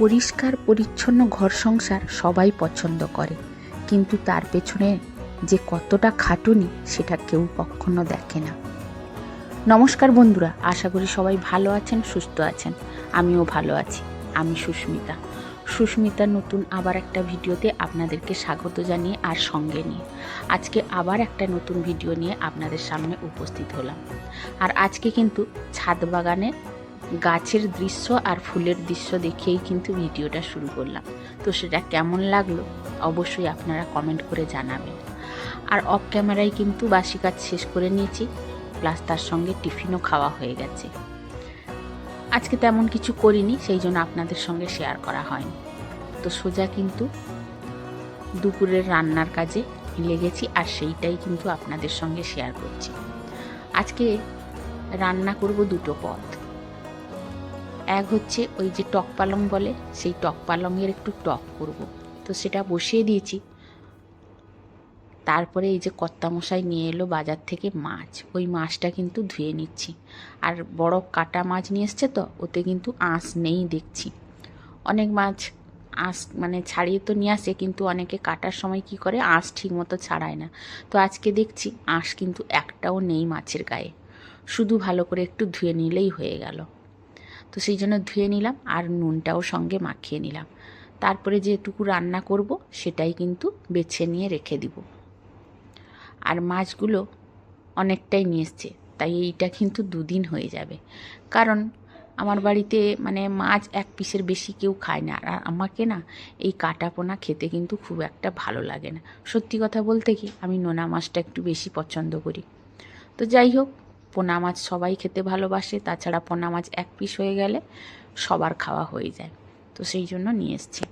পরিষ্কার পরিচ্ছন্ন ঘর সংসার সবাই পছন্দ করে, কিন্তু তার পেছনে যে কতটা খাটুনি সেটা কেউ কখনো দেখে না। নমস্কার বন্ধুরা, আশা করি সবাই ভালো আছেন, সুস্থ আছেন। আমিও ভালো আছি। আমি সুস্মিতা নতুন আবার একটা ভিডিওতে আপনাদেরকে স্বাগত জানিয়ে আর সঙ্গে নিয়ে আজকে আবার একটা নতুন ভিডিও নিয়ে আপনাদের সামনে উপস্থিত হলাম। আর আজকে কিন্তু ছাদ বাগানের গাছের দৃশ্য আর ফুলের দৃশ্য দেখেই কিন্তু ভিডিওটা শুরু করলাম। তো সেটা কেমন লাগলো অবশ্যই আপনারা কমেন্ট করে জানাবেন। আর অফ ক্যামেরায় কিন্তু বাসি কাজ শেষ করে নিয়েছি, প্লাস তার সঙ্গে টিফিনও খাওয়া হয়ে গেছে। আজকে তেমন কিছু করিনি, সেই জন্য আপনাদের সঙ্গে শেয়ার করা হয়নি। তো সোজা কিন্তু দুপুরের রান্নার কাজে লেগেছি, আর সেইটাই কিন্তু আপনাদের সঙ্গে শেয়ার করছি। আজকে রান্না করব দুটো পদ। এক হচ্ছে ওই যে টক পালং বলে, সেই টক পালংয়ের একটু টক করব, তো সেটা বসিয়ে দিয়েছি। তারপরে এই যে কর্তামশাই নিয়ে এলো বাজার থেকে মাছ, ওই মাছটা কিন্তু ধুয়ে নিচ্ছি। আর বড় কাটা মাছ নিয়ে এসছে, তো ওতে কিন্তু আঁশ নেই দেখছি। অনেক মাছ আঁশ মানে ছাড়িয়ে তো নিয়ে আসে, কিন্তু অনেকে কাটার সময় কি করে আঁশ ঠিক মতো ছাড়ায় না। তো আজকে দেখছি আঁশ কিন্তু একটাও নেই মাছের গায়ে, শুধু ভালো করে একটু ধুয়ে নিলেই হয়ে গেল। তো সেই জন্য ধুয়ে নিলাম, আর নুনটাও সঙ্গে মাখিয়ে নিলাম। তারপরে যেটুকু রান্না করব সেটাই কিন্তু বেছে নিয়ে রেখে দিব। আর মাছগুলো অনেকটাই নিয়ে এসছে, তাই এইটা কিন্তু দুদিন হয়ে যাবে। কারণ আমার বাড়িতে মানে মাছ এক পিসের বেশি কেউ খায় না, আর আমাকে না এই কাটা পোনা খেতে কিন্তু খুব একটা ভালো লাগে না। সত্যি কথা বলতে কি, আমি নোনা মাছটা একটু বেশি পছন্দ করি। তো যাই হোক, পোনা মাছ সবাই খেতে ভালোবাসে, তাছাড়া পোনা মাছ এক পিস হয়ে গেলে সবার খাওয়া হয়ে যায়। তো সেই জন্য নিয়ে এসছি।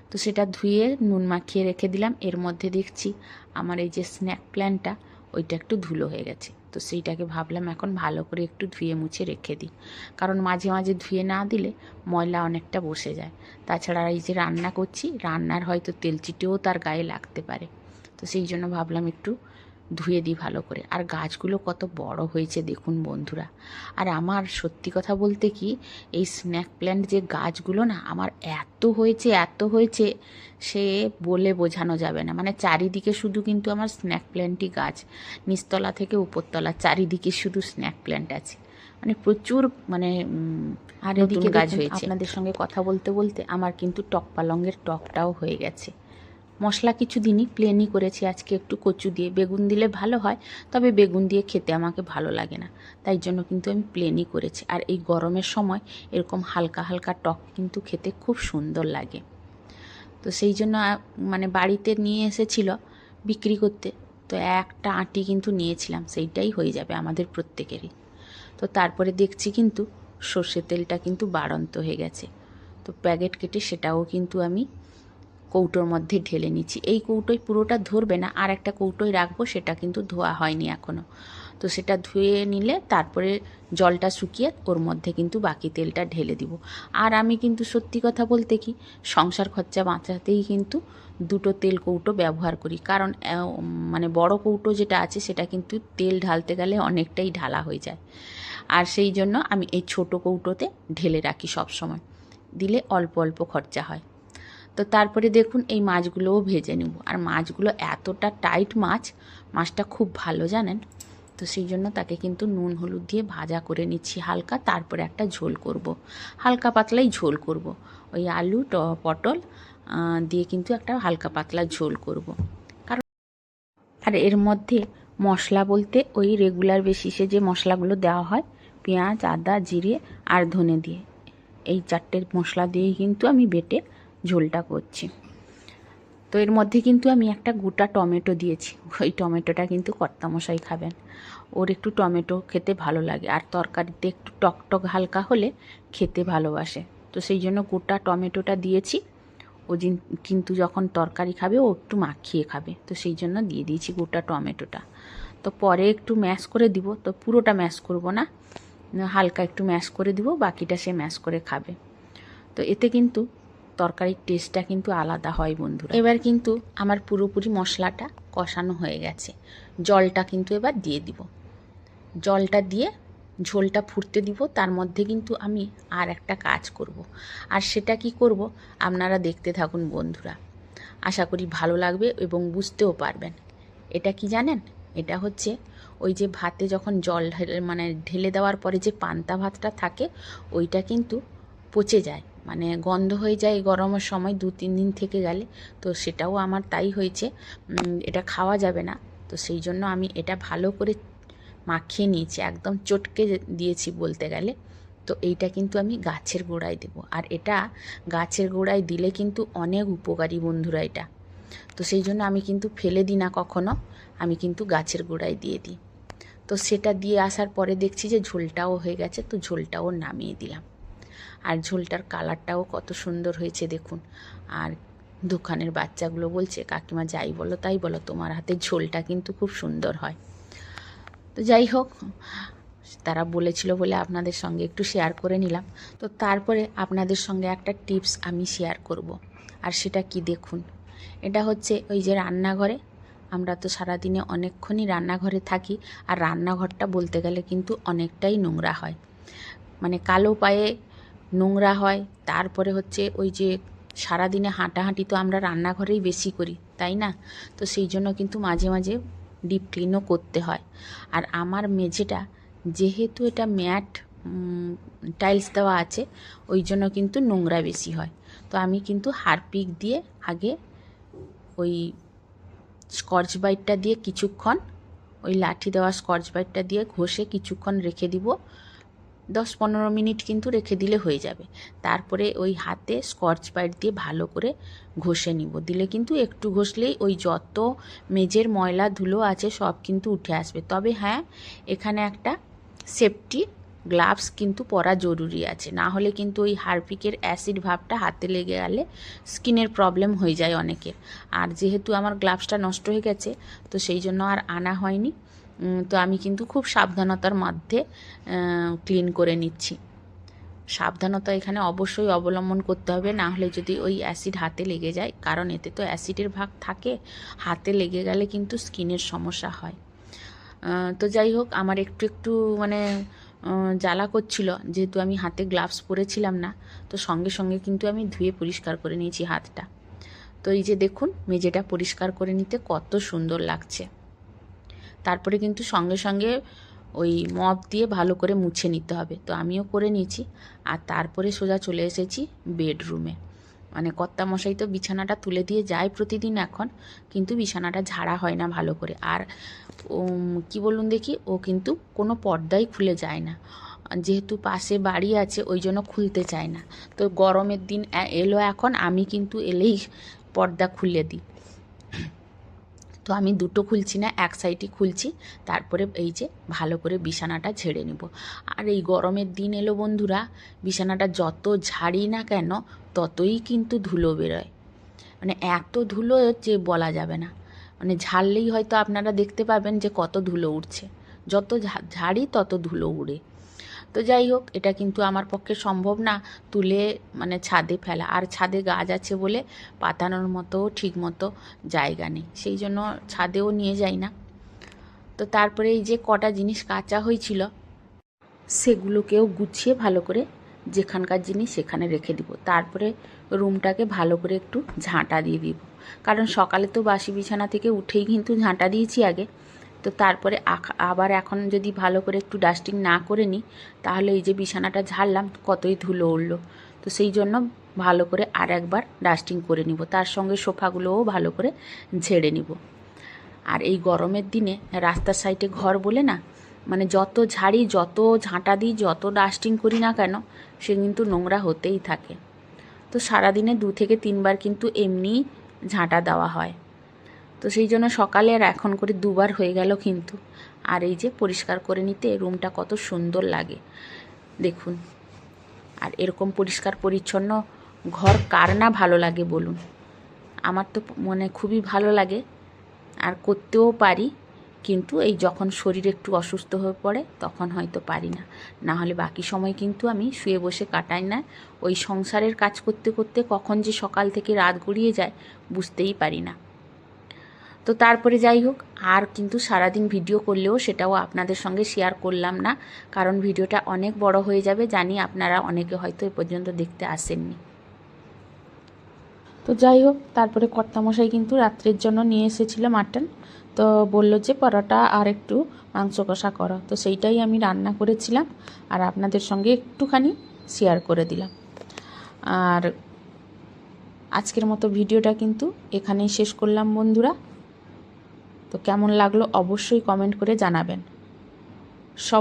তো সেটা ধুয়ে নুন মাখিয়ে রেখে দিলাম। এর মধ্যে দেখছি আমার এই যে স্ন্যাক প্ল্যানটা, ওইটা একটু ধুলো হয়ে গেছে। তো সেইটাকে ভাবলাম এখন ভালো করে একটু ধুয়ে মুছে রেখে দিই, কারণ মাঝে মাঝে ধুয়ে না দিলে ময়লা অনেকটা বসে যায়। তাছাড়া এই যে রান্না করছি, রান্নার হয়তো তেল চিটেও তার গায়ে লাগতে পারে। তো সেই জন্য ভাবলাম একটু ধুয়ে দিই ভালো করে। আর গাছগুলো কত বড় হয়েছে দেখুন বন্ধুরা। আর আমার সত্যি কথা বলতে কি, এই স্ন্যাক প্ল্যান্ট যে গাছগুলো না আমার এত হয়েছে সে বলে বোঝানো যাবে না। মানে চারিদিকে শুধু কিন্তু আমার স্ন্যাক প্ল্যান্টই গাছ, নিচতলা থেকে উপরতলা চারিদিকে শুধু স্ন্যাক প্ল্যান্ট আছে, মানে প্রচুর। মানে আর এদিকে গাছ হয়েছে। আপনাদের সঙ্গে কথা বলতে বলতে আমার কিন্তু টক পালংয়ের টকটাও হয়ে গেছে। মশলা কিছু দিনই প্লেনই করেছি, আজকে একটু কচু দিয়ে, বেগুন দিলে ভালো হয়, তবে বেগুন দিয়ে খেতে আমাকে ভালো লাগে না, তাই জন্য কিন্তু আমি প্লেনই করেছি। আর এই গরমের সময় এরকম হালকা হালকা টক কিন্তু খেতে খুব সুন্দর লাগে। তো সেই জন্য মানে বাড়িতে নিয়ে এসেছিল বিক্রি করতে, তো একটা আঁটি কিন্তু নিয়েছিলাম, সেইটাই হয়ে যাবে আমাদের প্রত্যেকেরই। তো তারপরে দেখছি কিন্তু সর্ষের তেলটা কিন্তু বাড়ন্ত হয়ে গেছে, তো প্যাকেট কেটে সেটাও কিন্তু আমি কৌটোর মধ্যে ঢেলে নিচ্ছি। এই কৌটোয় পুরোটা ধরবে না, আর একটা কৌটোয় রাখবো, সেটা কিন্তু ধোয়া হয়নি এখনও। তো সেটা ধুয়ে নিলে তারপরে জলটা শুকিয়ে ওর মধ্যে কিন্তু বাকি তেলটা ঢেলে দিব। আর আমি কিন্তু সত্যি কথা বলতে কি, সংসার খরচা বাঁচাতেই কিন্তু দুটো তেল কৌটো ব্যবহার করি। কারণ মানে বড় কৌটো যেটা আছে সেটা কিন্তু তেল ঢালতে গেলে অনেকটাই ঢালা হয়ে যায়, আর সেই জন্য আমি এই ছোট কৌটোতে ঢেলে রাখি সব সময়, দিলে অল্প অল্প খরচা হয়। তো তারপরে দেখুন এই মাছগুলোও ভেজে নেব। আর মাছগুলো এতটা টাইট মাছটা খুব ভালো জানেন। তো সেই জন্য তাকে কিন্তু নুন হলুদ দিয়ে ভাজা করে নিচ্ছি হালকা, তারপরে একটা ঝোল করব, হালকা পাতলাই ঝোল করব। ওই আলু পটল দিয়ে কিন্তু একটা হালকা পাতলা ঝোল করব। কারণ আর এর মধ্যে মশলা বলতে ওই রেগুলার বেসিসে যে মশলাগুলো দেওয়া হয়, পেঁয়াজ, আদা, জিরে আর ধনে দিয়ে, এই চারটে মশলা দিয়েই কিন্তু আমি বেটে ঝোলটা করছি। তো এর মধ্যে কিন্তু আমি একটা গোটা টমেটো দিয়েছি, ওই টমেটোটা কিন্তু কর্তামশাই খাবেন, ওর একটু টমেটো খেতে ভালো লাগে, আর তরকারিতে একটু টকটক হালকা হলে খেতে ভালোবাসে। তো সেই জন্য গোটা টমেটোটা দিয়েছি। ও কিন্তু যখন তরকারি খাবে ও একটু মাখিয়ে খাবে, তো সেই জন্য দিয়ে দিয়েছি গোটা টমেটোটা। তো পরে একটু ম্যাশ করে দিব, তো পুরোটা ম্যাশ করব না, হালকা একটু ম্যাশ করে দিব, বাকিটা সে ম্যাশ করে খাবে। তো এতে কিন্তু তরকারির টেস্টটা কিন্তু আলাদা হয় বন্ধুরা। এবার কিন্তু আমার পুরোপুরি মশলাটা কষানো হয়ে গেছে, জলটা কিন্তু এবার দিয়ে দিব। জলটা দিয়ে ঝোলটা ফুটতে দিব, তার মধ্যে কিন্তু আমি আর একটা কাজ করব। আর সেটা কি করব আপনারা দেখতে থাকুন বন্ধুরা, আশা করি ভালো লাগবে এবং বুঝতেও পারবেন। এটা কি জানেন, এটা হচ্ছে ওই যে ভাতে যখন জল ঢেলে দেওয়ার পরে যে পান্তা ভাতটা থাকে, ওইটা কিন্তু পচে যায়, মানে গন্ধ হয়ে যায় গরমের সময় 2-3 দিন থেকে গেলে। তো সেটাও আমার তাই হয়েছে, এটা খাওয়া যাবে না। তো সেই জন্য আমি এটা ভালো করে মাখিয়ে নিয়েছি, একদম চটকে দিয়েছি বলতে গেলে। তো এইটা কিন্তু আমি গাছের গোড়ায় দেবো, আর এটা গাছের গোড়ায় দিলে কিন্তু অনেক উপকারী বন্ধুরা এটা। তো সেই জন্য আমি কিন্তু ফেলে দিই না কখনো, আমি কিন্তু গাছের গোড়ায় দিয়ে দিই। তো সেটা দিয়ে আসার পরে দেখছি যে ঝোলটাও হয়ে গেছে, তো ঝোলটাও নামিয়ে দিলাম। আর ঝোলটার কালারটাও কত সুন্দর হয়েছে দেখুন। আর দোকানের বাচ্চাগুলো বলছে, কাকিমা যাই বলো তাই বলো, তোমার হাতের ঝোলটা কিন্তু খুব সুন্দর হয়। তো যাই হোক, তারা বলেছিল বলে আপনাদের সঙ্গে একটু শেয়ার করে নিলাম। তো তারপরে আপনাদের সঙ্গে একটা টিপস আমি শেয়ার করব। আর সেটা কি দেখুন, এটা হচ্ছে ওই যে রান্নাঘরে, আমরা তো সারাদিনে অনেকক্ষণই রান্নাঘরে থাকি, আর রান্নাঘরটা বলতে গেলে কিন্তু অনেকটাই নোংরা হয়, মানে কালো পায়ে নোংরা হয়। তারপরে হচ্ছে ওই যে সারাদিনে হাঁটাহাঁটি তো আমরা রান্নাঘরেই বেশি করি, তাই না? তো সেই জন্য কিন্তু মাঝে মাঝে ডিপ ক্লিনও করতে হয়। আর আমার মেঝেটা যেহেতু এটা ম্যাট টাইলস দেওয়া আছে, ওই জন্য কিন্তু নোংরা বেশি হয়। তো আমি কিন্তু হারপিক দিয়ে আগে ওই স্কচ ব্রাইটটা দিয়ে কিছুক্ষণ, ওই লাঠি দেওয়া স্কচ ব্রাইটটা দিয়ে ঘষে কিছুক্ষণ রেখে দিব, 10-15 মিনিট কিন্তু রেখে দিলে হয়ে যাবে। তারপরে ওই হাতে স্কচ ব্রাইট দিয়ে ভালো করে ঘষে নিব, দিলে কিন্তু একটু ঘষলেই ওই যত মেঝের ময়লা ধুলো আছে সব কিন্তু উঠে আসবে। তবে হ্যাঁ, এখানে একটা সেফটি গ্লাভস কিন্তু পরা জরুরি আছে, না হলে কিন্তু ওই হারপিকের অ্যাসিড ভাবটা হাতে লেগে গেলে স্কিনের প্রবলেম হয়ে যায় অনেকের। আর যেহেতু আমার গ্লাভসটা নষ্ট হয়ে গেছে, তো সেই জন্য আর আনা হয়নি। তো আমি কিন্তু খুব সাবধানতার মধ্যে ক্লিন করে নিচ্ছি। সাবধানতা এখানে অবশ্যই অবলম্বন করতে হবে, না হলে যদি ওই অ্যাসিড হাতে লেগে যায়, কারণ এতে তো অ্যাসিডের ভাগ থাকে, হাতে লেগে গেলে কিন্তু স্কিনের সমস্যা হয়। তো যাই হোক, আমার একটু একটু মানে জ্বালা করছিল, যেহেতু আমি হাতে গ্লাভস পরেছিলাম না। তো সঙ্গে সঙ্গে কিন্তু আমি ধুয়ে পরিষ্কার করে নিয়েছি হাতটা। তো এই যে দেখুন, মেঝেটা পরিষ্কার করে নিতে কত সুন্দর লাগছে। তারপরে কিন্তু সঙ্গে সঙ্গে ওই মপ দিয়ে ভালো করে মুছে নিতে হবে। তো আমিও করে নিয়েছি। আর তারপরে সোজা চলে এসেছি বেডরুমে। মানে কর্তামশাই তো বিছানাটা তুলে দিয়ে যায় প্রতিদিন এখন, কিন্তু বিছানাটা ঝাড়া হয় না ভালো করে। আর কি বলুন দেখি, ও কিন্তু কোনো পর্দাই খুলে যায় না, যেহেতু পাশে বাড়ি আছে ওই জন্য খুলতে চায় না। তো গরমের দিন এলো এখন, আমি কিন্তু এলেই পর্দা খুলে দিই। তো আমি দুটো খুলছি না, এক সাইডই খুলছি। তারপরে এই যে ভালো করে বিছানাটা ঝেড়ে নেব। আর এই গরমের দিন এলো বন্ধুরা, বিছানাটা যত ঝাড়ি না কেন ততই কিন্তু ধুলো বেরোয়, মানে এত ধুলো যে বলা যাবে না। মানে ঝাড়লেই হয়তো আপনারা দেখতে পাবেন যে কত ধুলো উঠছে, যত ঝাড়ি তত ধুলো উড়ে। তো যাই হোক, এটা কিন্তু আমার পক্ষে সম্ভব না তুলে মানে ছাদে ফেলা, আর ছাদে গাছ আছে বলে পাতানোর মতো ঠিক মতো জায়গা নেই, সেই জন্য ছাদেও নিয়ে যাই না। তো তারপরে এই যে কটা জিনিস কাঁচা হয়েছিল, সেগুলোকেও গুছিয়ে ভালো করে যেখানকার জিনিস সেখানে রেখে দিব। তারপরে রুমটাকে ভালো করে একটু ঝাঁটা দিয়ে দিব, কারণ সকালে তো বাসি বিছানা থেকে উঠেই কিন্তু ঝাঁটা দিয়েছি আগে। তো তারপরে আবার এখন যদি ভালো করে একটু ডাস্টিং না করে নিই, তাহলে এই যে বিছানাটা ঝাড়লাম কতই ধুলো উঠলো। তো সেই জন্য ভালো করে আর একবার ডাস্টিং করে নিব, তার সঙ্গে সোফাগুলোও ভালো করে ঝেড়ে নিব। আর এই গরমের দিনে রাস্তার সাইডে ঘর বলে না, মানে যত ঝাড়ি, যত ঝাঁটা দিই, যত ডাস্টিং করি না কেন, সে কিন্তু নোংরা হতেই থাকে। তো সারাদিনে 2 থেকে 3 বার কিন্তু এমনি ঝাঁটা দেওয়া হয়। তো সেই জন্য সকালে আর এখন করে 2 বার হয়ে গেল কিন্তু। আর এই যে পরিষ্কার করে নিতে রুমটা কত সুন্দর লাগে দেখুন। আর এরকম পরিষ্কার পরিচ্ছন্ন ঘর কার না ভালো লাগে বলুন? আমার তো মানে খুবই ভালো লাগে, আর করতেও পারি। কিন্তু এই যখন শরীর একটু অসুস্থ হয়ে পড়ে তখন হয়তো পারি না, না হলে বাকি সময় কিন্তু আমি শুয়ে বসে কাটাই না। ওই সংসারের কাজ করতে করতে কখন যে সকাল থেকে রাত গড়িয়ে যায় বুঝতেই পারি না। তো তারপরে যাই হোক, আর কিন্তু সারাদিন ভিডিও করলেও সেটাও আপনাদের সঙ্গে শেয়ার করলাম না, কারণ ভিডিওটা অনেক বড় হয়ে যাবে। জানি আপনারা অনেকে হয়তো এ পর্যন্ত দেখতে আসেননি। তো যাই হোক, তারপরে কর্তামশাই কিন্তু রাত্রের জন্য নিয়ে এসেছিল মাটন। তো বলল যে পরোটা আর একটু মাংস কষা করো, তো সেইটাই আমি রান্না করেছিলাম আর আপনাদের সঙ্গে একটুখানি শেয়ার করে দিলাম। আর আজকের মতো ভিডিওটা কিন্তু এখানেই শেষ করলাম বন্ধুরা। তো কেমন লাগলো অবশ্যই কমেন্ট করে জানাবেন। সব